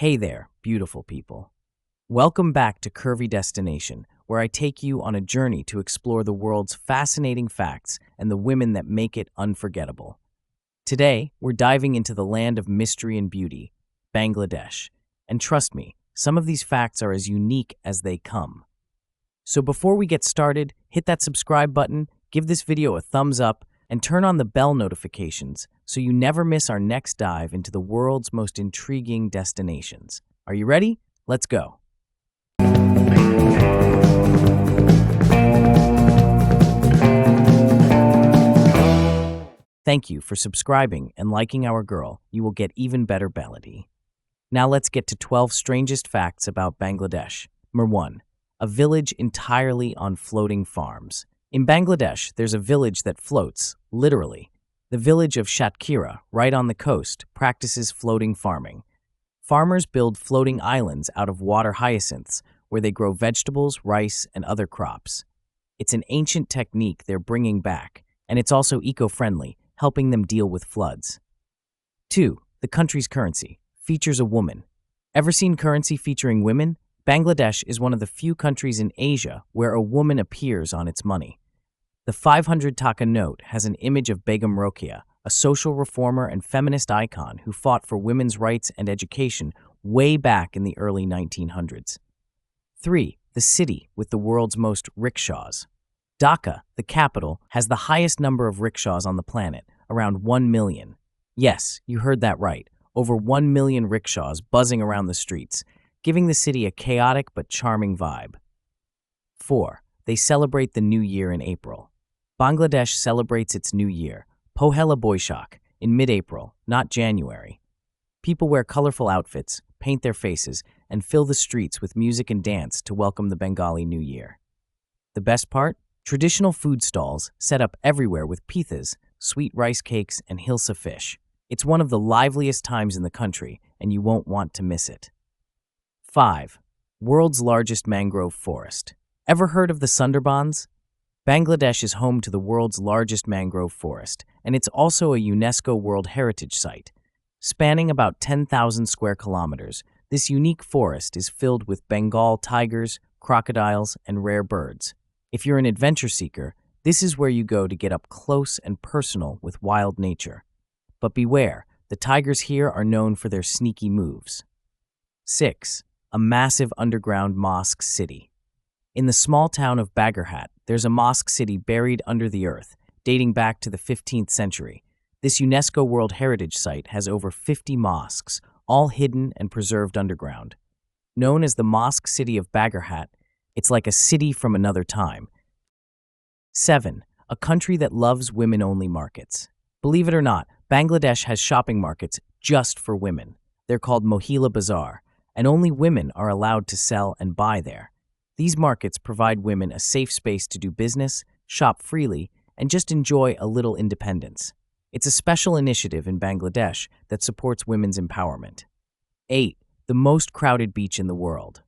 Hey there, beautiful people. Welcome back to Curvy Destination, where I take you on a journey to explore the world's fascinating facts and the women that make it unforgettable. Today, we're diving into the land of mystery and beauty, Bangladesh. And trust me, some of these facts are as unique as they come. So before we get started, hit that subscribe button, give this video a thumbs up, and turn on the bell notifications so you never miss our next dive into the world's most intriguing destinations. Are you ready? Let's go. Thank you for subscribing and liking our girl. You will get even better belly. Now let's get to 12 strangest facts about Bangladesh. Number 1. A village entirely on floating farms. In Bangladesh, there's a village that floats, literally. The village of Shatkira, right on the coast, practices floating farming. Farmers build floating islands out of water hyacinths where they grow vegetables, rice, and other crops. It's an ancient technique they're bringing back, and it's also eco-friendly, helping them deal with floods. 2. The country's currency features a woman. Ever seen currency featuring women? Bangladesh is one of the few countries in Asia where a woman appears on its money. The 500 taka note has an image of Begum Rokeya, a social reformer and feminist icon who fought for women's rights and education way back in the early 1900s. 3. The city with the world's most rickshaws. Dhaka, the capital, has the highest number of rickshaws on the planet, around 1 million. Yes, you heard that right, over 1 million rickshaws buzzing around the streets, giving the city a chaotic but charming vibe. 4. They celebrate the New Year in April. Bangladesh celebrates its New Year, Pohela Boishakh, in mid-April, not January. People wear colorful outfits, paint their faces, and fill the streets with music and dance to welcome the Bengali New Year. The best part? Traditional food stalls set up everywhere with pithas, sweet rice cakes, and hilsa fish. It's one of the liveliest times in the country, and you won't want to miss it. 5. World's largest mangrove forest. Ever heard of the Sundarbans? Bangladesh is home to the world's largest mangrove forest, and it's also a UNESCO World Heritage Site. Spanning about 10,000 square kilometers, this unique forest is filled with Bengal tigers, crocodiles, and rare birds. If you're an adventure seeker, this is where you go to get up close and personal with wild nature. But beware, the tigers here are known for their sneaky moves. 6. A massive underground mosque city. In the small town of Bagarhat, there's a mosque city buried under the earth, dating back to the 15th century. This UNESCO World Heritage Site has over 50 mosques, all hidden and preserved underground. Known as the Mosque City of Bagarhat, it's like a city from another time. 7. A country that loves women-only markets. Believe it or not, Bangladesh has shopping markets just for women. They're called Mohila Bazaar, and only women are allowed to sell and buy there. These markets provide women a safe space to do business, shop freely, and just enjoy a little independence. It's a special initiative in Bangladesh that supports women's empowerment. 8. The most crowded beach in the world.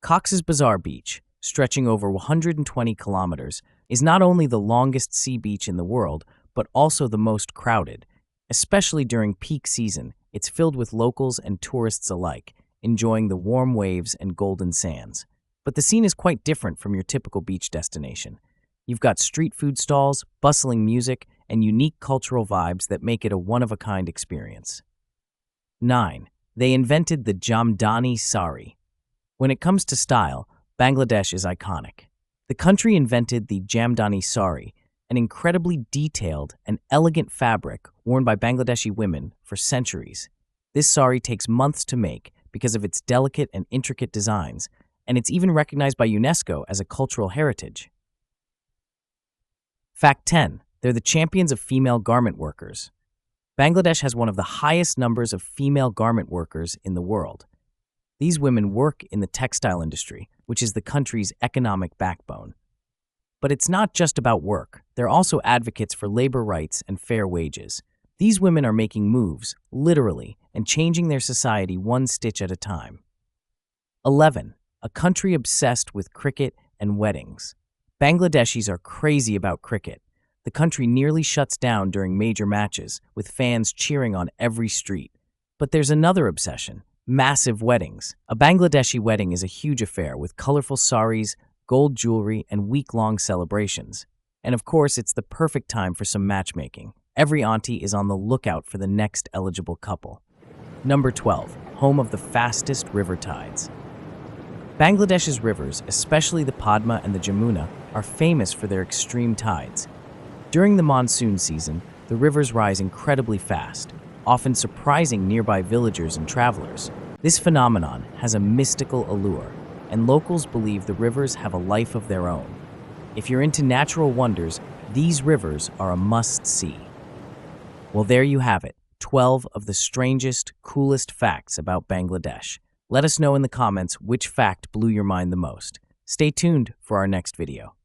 Cox's Bazar Beach, stretching over 120 kilometers, is not only the longest sea beach in the world, but also the most crowded. Especially during peak season, it's filled with locals and tourists alike, enjoying the warm waves and golden sands. But the scene is quite different from your typical beach destination. You've got street food stalls, bustling music, and unique cultural vibes that make it a one-of-a-kind experience. 9. They invented the Jamdani sari. When it comes to style, Bangladesh is iconic. The country invented the Jamdani sari, an incredibly detailed and elegant fabric worn by Bangladeshi women for centuries. This sari takes months to make because of its delicate and intricate designs, and it's even recognized by UNESCO as a cultural heritage. Fact 10. They're the champions of female garment workers. Bangladesh has one of the highest numbers of female garment workers in the world. These women work in the textile industry, which is the country's economic backbone. But it's not just about work. They're also advocates for labor rights and fair wages. These women are making moves, literally, and changing their society one stitch at a time. 11. A country obsessed with cricket and weddings. Bangladeshis are crazy about cricket. The country nearly shuts down during major matches, with fans cheering on every street. But there's another obsession: Massive weddings. A Bangladeshi wedding is a huge affair with colorful saris, gold jewelry, and week-long celebrations. And of course, it's the perfect time for some matchmaking. Every auntie is on the lookout for the next eligible couple. Number 12. Home of the fastest river tides. Bangladesh's rivers, especially the Padma and the Jamuna, are famous for their extreme tides. During the monsoon season, the rivers rise incredibly fast, often surprising nearby villagers and travelers. This phenomenon has a mystical allure, and locals believe the rivers have a life of their own. If you're into natural wonders, these rivers are a must-see. Well, there you have it, 12 of the strangest, coolest facts about Bangladesh. Let us know in the comments which fact blew your mind the most. Stay tuned for our next video.